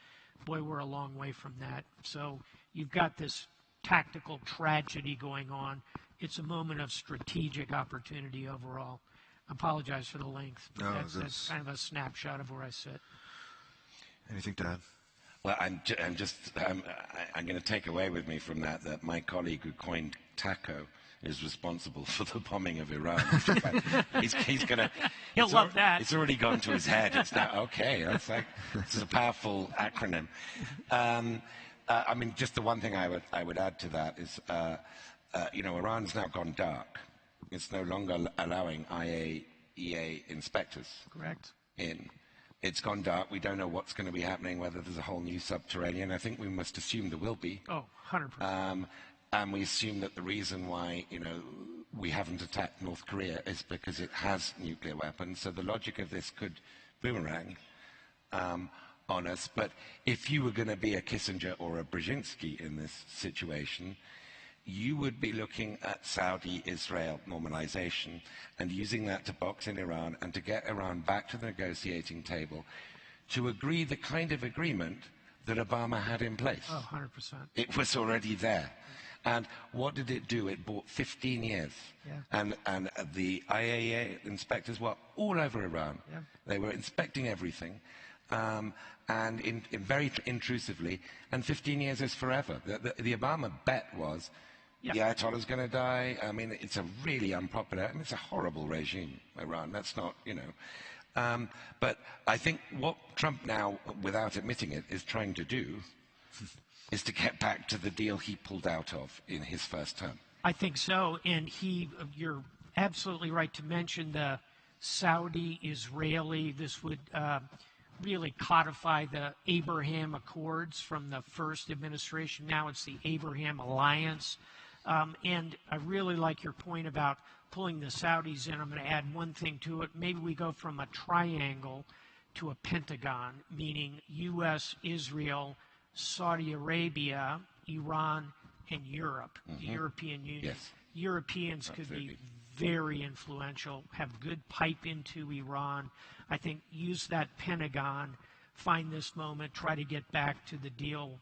Boy, we're a long way from that. So you've got this tactical tragedy going on. It's a moment of strategic opportunity overall. I apologize for the length, but that's kind of a snapshot of where I sit. Anything to add? Well, I'm going to take away with me from that my colleague who coined taco is responsible for the bombing of Iran. He's going to. He'll love that. It's already gone to his head. It's now okay. It's a powerful acronym. I mean, just the one thing I would add to that is, Iran's now gone dark. It's no longer allowing IAEA inspectors in. It's gone dark. We don't know what's going to be happening, whether there's a whole new subterranean. I think we must assume there will be. Oh, 100%. And we assume that the reason why, we haven't attacked North Korea is because it has nuclear weapons. So the logic of this could boomerang on us. But if you were going to be a Kissinger or a Brzezinski in this situation, you would be looking at Saudi-Israel normalization and using that to box in Iran and to get Iran back to the negotiating table to agree the kind of agreement that Obama had in place. Oh, 100%. It was already there. And what did it do? It bought 15 years. Yeah. And the IAEA inspectors were all over Iran. Yeah. They were inspecting everything. And very intrusively, and 15 years is forever. The Obama bet was, the Ayatollah's going to die. I mean, it's a really unpopular, it's a horrible regime, Iran. That's not, But I think what Trump now, without admitting it, is trying to do is to get back to the deal he pulled out of in his first term. I think so. And you're absolutely right to mention the Saudi-Israeli. This would really codify the Abraham Accords from the first administration. Now it's the Abraham Alliance. And I really like your point about pulling the Saudis in. I'm going to add one thing to it. Maybe we go from a triangle to a pentagon, meaning U.S., Israel, Saudi Arabia, Iran, and Europe, the European Union. Yes. Europeans could be very influential, have good pipe into Iran. I think use that pentagon, find this moment, try to get back to the deal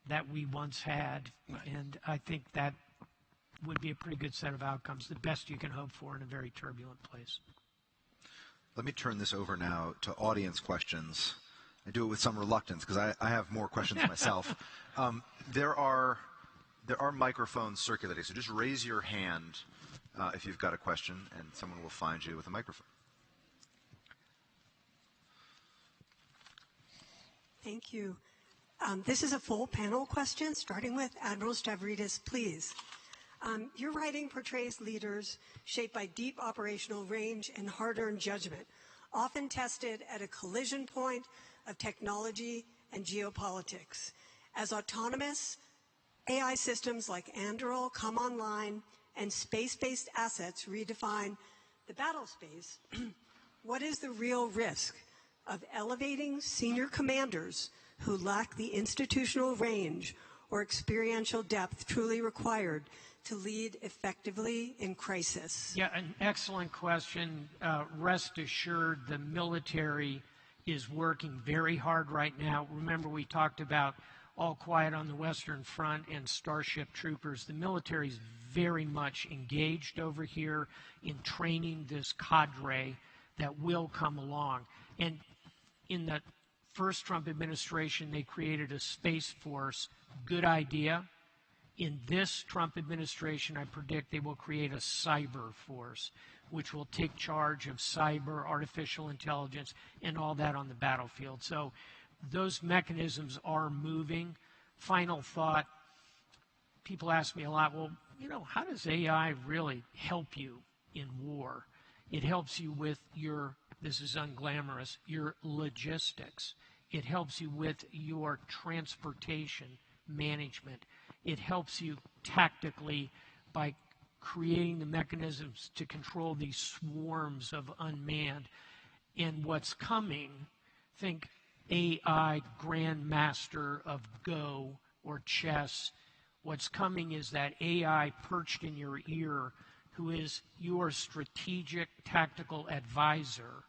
that we once had. And I think that would be a pretty good set of outcomes, the best you can hope for in a very turbulent place. Let me turn this over now to audience questions. I do it with some reluctance because I have more questions myself. There are microphones circulating, so just raise your hand if you've got a question, and someone will find you with a microphone. Thank you. This is a full panel question, starting with Admiral Stavridis, please. Your writing portrays leaders shaped by deep operational range and hard-earned judgment, often tested at a collision point of technology and geopolitics. As autonomous AI systems like Admiral come online and space-based assets redefine the battle space, what is the real risk of elevating senior commanders who lack the institutional range or experiential depth truly required to lead effectively in crisis? Yeah, an excellent question. Rest assured, the military is working very hard right now. Remember, we talked about All Quiet on the Western Front and Starship Troopers. The military is very much engaged over here in training this cadre that will come along. And in the first Trump administration, they created a Space Force. Good idea. In this Trump administration, I predict they will create a cyber force, which will take charge of cyber, artificial intelligence, and all that on the battlefield. So those mechanisms are moving. Final thought, people ask me a lot, well, how does AI really help you in war? It helps you with your, this is unglamorous, your logistics. It helps you with your transportation management. It helps you tactically by creating the mechanisms to control these swarms of unmanned. And what's coming, think AI grandmaster of Go or chess. What's coming is that AI perched in your ear who is your strategic tactical advisor,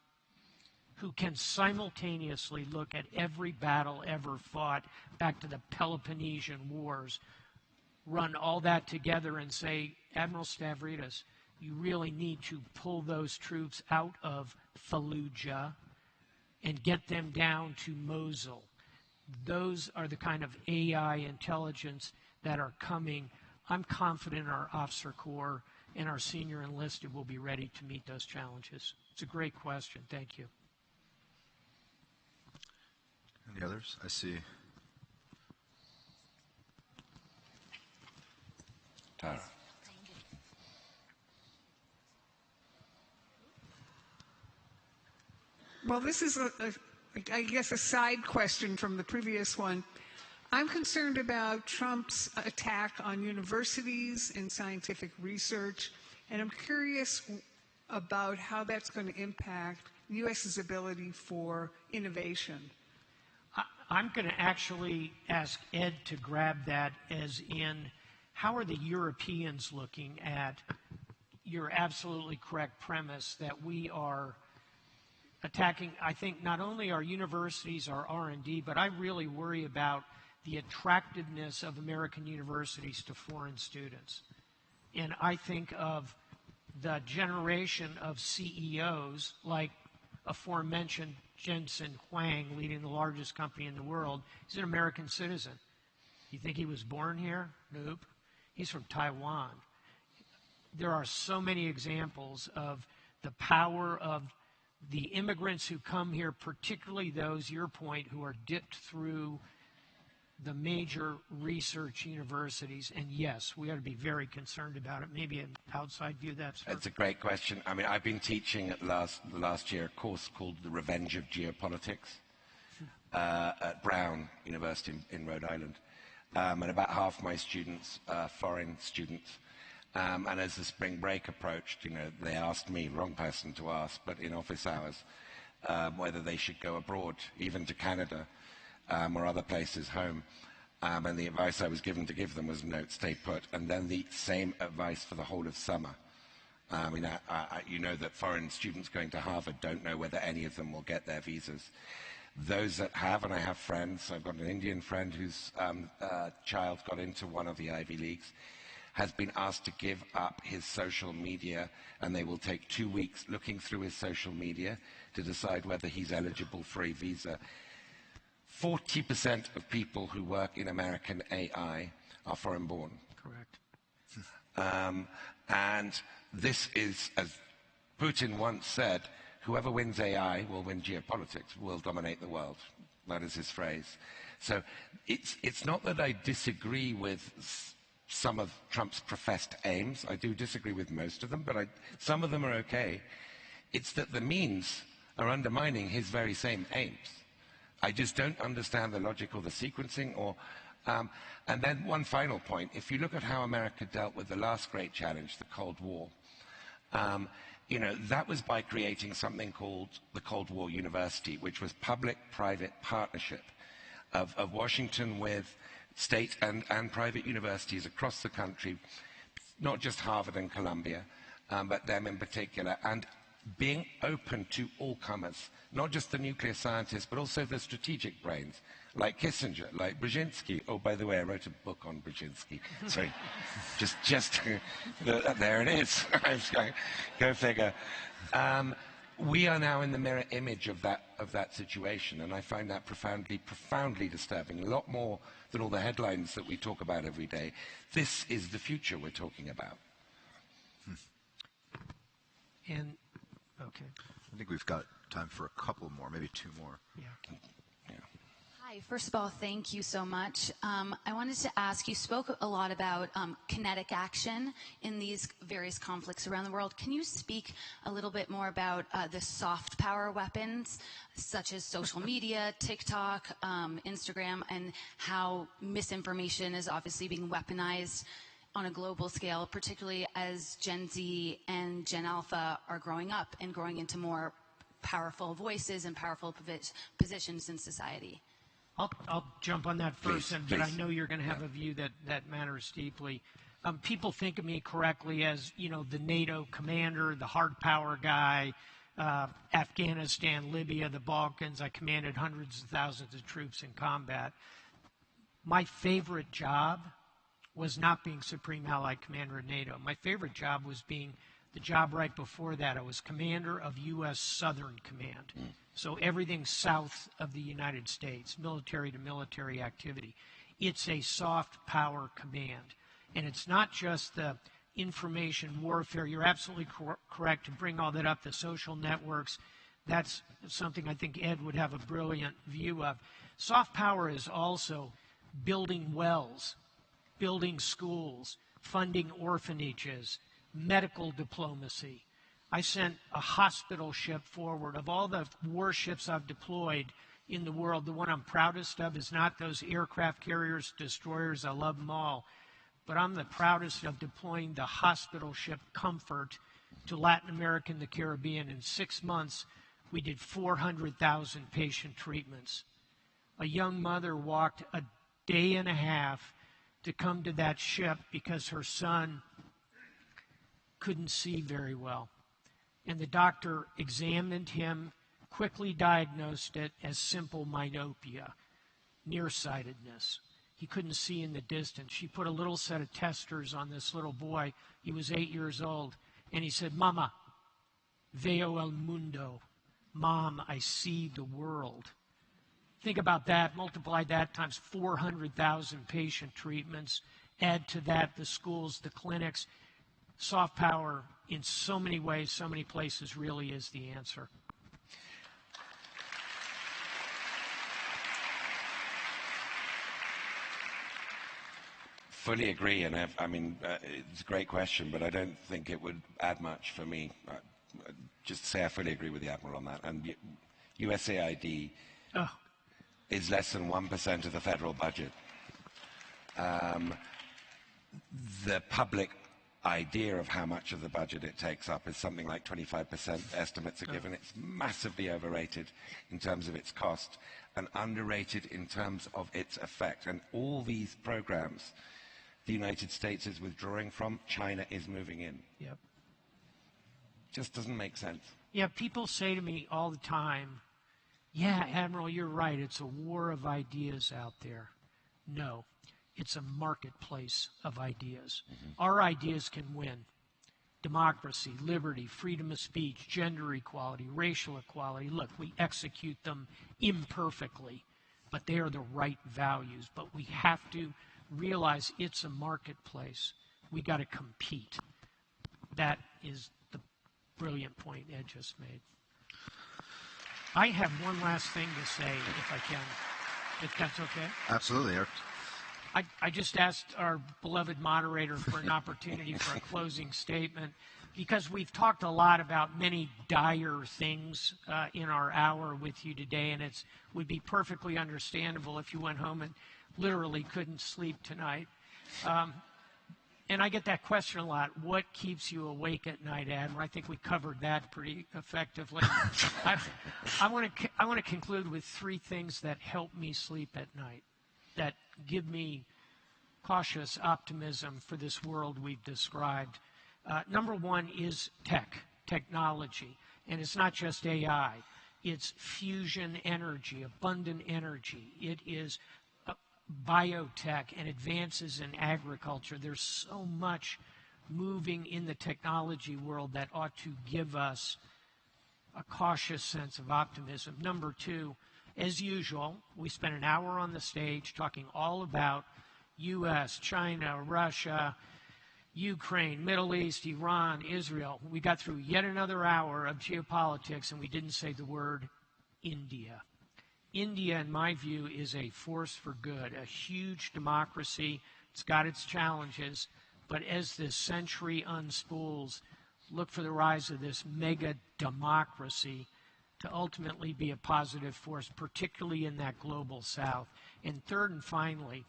who can simultaneously look at every battle ever fought back to the Peloponnesian Wars, run all that together and say, Admiral Stavridis, you really need to pull those troops out of Fallujah and get them down to Mosul. Those are the kind of AI intelligence that are coming. I'm confident our officer corps and our senior enlisted will be ready to meet those challenges. It's a great question. Thank you. Any others? I see. Tara. Well, this is, I guess, a side question from the previous one. I'm concerned about Trump's attack on universities and scientific research, and I'm curious about how that's going to impact the U.S.'s ability for innovation. I'm going to actually ask Ed to grab that, as in, how are the Europeans looking at your absolutely correct premise that we are attacking, I think, not only our universities, our R&D, but I really worry about the attractiveness of American universities to foreign students. And I think of the generation of CEOs like aforementioned Jensen Wang, leading the largest company in the world. He's an American citizen. You think he was born here? Nope. He's from Taiwan. There are so many examples of the power of the immigrants who come here, particularly those, your point, who are dipped through the major research universities. And yes, we ought to be very concerned about it. Maybe an outside view, that's a great question. I mean, I've been teaching at last year a course called The Revenge of Geopolitics at Brown University in Rhode Island. and about half my students are foreign students. And as the spring break approached, they asked me, wrong person to ask, but in office hours, whether they should go abroad, even to Canada or other places home. And the advice I was given to give them was, no, stay put. And then the same advice for the whole of summer. You know that foreign students going to Harvard don't know whether any of them will get their visas. Those that have, and I have friends, I've got an Indian friend whose child got into one of the Ivy Leagues, has been asked to give up his social media, and they will take 2 weeks looking through his social media to decide whether he's eligible for a visa. 40% of people who work in American AI are foreign-born. Correct. And this is, as Putin once said, whoever wins AI will win geopolitics, will dominate the world. That is his phrase. So it's not that I disagree with some of Trump's professed aims. I do disagree with most of them, but some of them are okay. It's that the means are undermining his very same aims. I just don't understand the logic or the sequencing. And then one final point. If you look at how America dealt with the last great challenge, the Cold War, that was by creating something called the Cold War University, which was public-private partnership of Washington with state and private universities across the country, not just Harvard and Columbia, but them in particular, and being open to all comers, not just the nuclear scientists, but also the strategic brains, like Kissinger, like Brzezinski. Oh, by the way, I wrote a book on Brzezinski. Sorry, there it is. Go figure. We are now in the mirror image of that situation, and I find that profoundly disturbing. A lot more than all the headlines that we talk about every day. This is the future we're talking about. And okay. I think we've got time for a couple more, maybe 2 more. Yeah. Hi, first of all, thank you so much. I wanted to ask, you spoke a lot about kinetic action in these various conflicts around the world. Can you speak a little bit more about the soft power weapons, such as social media, TikTok, Instagram, and how misinformation is obviously being weaponized on a global scale, particularly as Gen Z and Gen Alpha are growing up and growing into more powerful voices and powerful positions in society? I'll jump on that first, Please, but I please. know you're going to have a view that matters deeply. People think of me correctly as, the NATO commander, the hard power guy, Afghanistan, Libya, the Balkans. I commanded hundreds of thousands of troops in combat. My favorite job was not being Supreme Allied Commander of NATO. My favorite job was being the job right before that. I was commander of U.S. Southern Command. So everything south of the United States, military to military activity. It's a soft power command. And it's not just the information warfare. You're absolutely correct to bring all that up, the social networks. That's something I think Ed would have a brilliant view of. Soft power is also building wells, building schools, funding orphanages, medical diplomacy. I sent a hospital ship forward. Of all the warships I've deployed in the world, the one I'm proudest of is not those aircraft carriers, destroyers. I love them all. But I'm the proudest of deploying the hospital ship Comfort to Latin America and the Caribbean. In 6 months, we did 400,000 patient treatments. A young mother walked a day and a half to come to that ship because her son couldn't see very well. And the doctor examined him, quickly diagnosed it as simple myopia, nearsightedness. He couldn't see in the distance. She put a little set of testers on this little boy. He was 8 years old. And he said, "Mama, veo el mundo." Mom, I see the world. Think about that. Multiply that times 400,000 patient treatments. Add to that the schools, the clinics. Soft power in so many ways, so many places really is the answer. Fully agree, and it's a great question, but I don't think it would add much for me. Just to say I fully agree with the Admiral on that. And USAID is less than 1% of the federal budget. The public idea of how much of the budget it takes up is something like 25%. Estimates are given. It's massively overrated in terms of its cost and underrated in terms of its effect. And all these programs the United States is withdrawing from, China is moving in. Yep. Just doesn't make sense. Yeah, people say to me all the time, yeah, Admiral, you're right. It's a war of ideas out there. No, it's a marketplace of ideas. Our ideas can win. Democracy, liberty, freedom of speech, gender equality, racial equality. Look, we execute them imperfectly, but they are the right values. But we have to realize it's a marketplace. We got to compete. That is the brilliant point Ed just made. I have one last thing to say, if I can, if that's okay. Absolutely, Eric. I just asked our beloved moderator for an opportunity for a closing statement, because we've talked a lot about many dire things in our hour with you today, and it would be perfectly understandable if you went home and literally couldn't sleep tonight. And I get that question a lot. What keeps you awake at night, Admiral? I think we covered that pretty effectively. I want to conclude with three things that help me sleep at night, that give me cautious optimism for this world we've described. Number one is technology. And it's not just AI. It's fusion energy, abundant energy. It is biotech and advances in agriculture. There's so much moving in the technology world that ought to give us a cautious sense of optimism. Number two, as usual, we spent an hour on the stage talking all about U.S., China, Russia, Ukraine, Middle East, Iran, Israel. We got through yet another hour of geopolitics, and we didn't say the word India. India, in my view, is a force for good, a huge democracy. It's got its challenges, but as this century unspools, look for the rise of this mega democracy to ultimately be a positive force, particularly in that global south. And third and finally,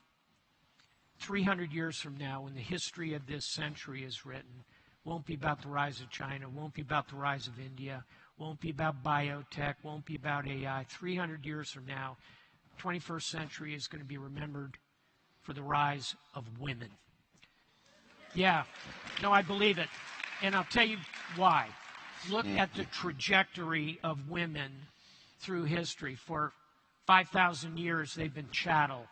300 years from now, when the history of this century is written, won't be about the rise of China, won't be about the rise of India, won't be about biotech, won't be about AI. 300 years from now, 21st century is going to be remembered for the rise of women. Yeah, no, I believe it. And I'll tell you why. Look at the trajectory of women through history. For 5,000 years, they've been chattel.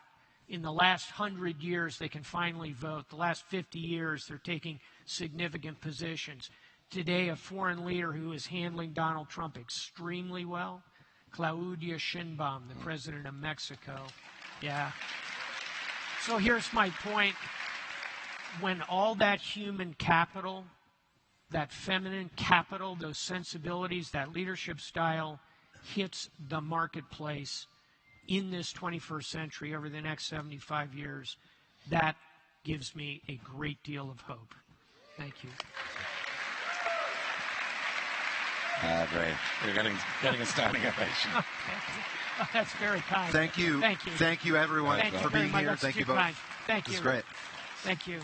In the last 100 years, they can finally vote. The last 50 years, they're taking significant positions. Today, a foreign leader who is handling Donald Trump extremely well, Claudia Sheinbaum, the president of Mexico. Yeah. So here's my point. When all that human capital, that feminine capital, those sensibilities, that leadership style hits the marketplace in this 21st century over the next 75 years, that gives me a great deal of hope. Thank you. Great. You're getting a standing ovation. Oh, that's very kind. Thank you. Thank you. Thank you, everyone, Thank you for being very much. here. That's Thank you too both. kind. Thank you. This is great. Thank you.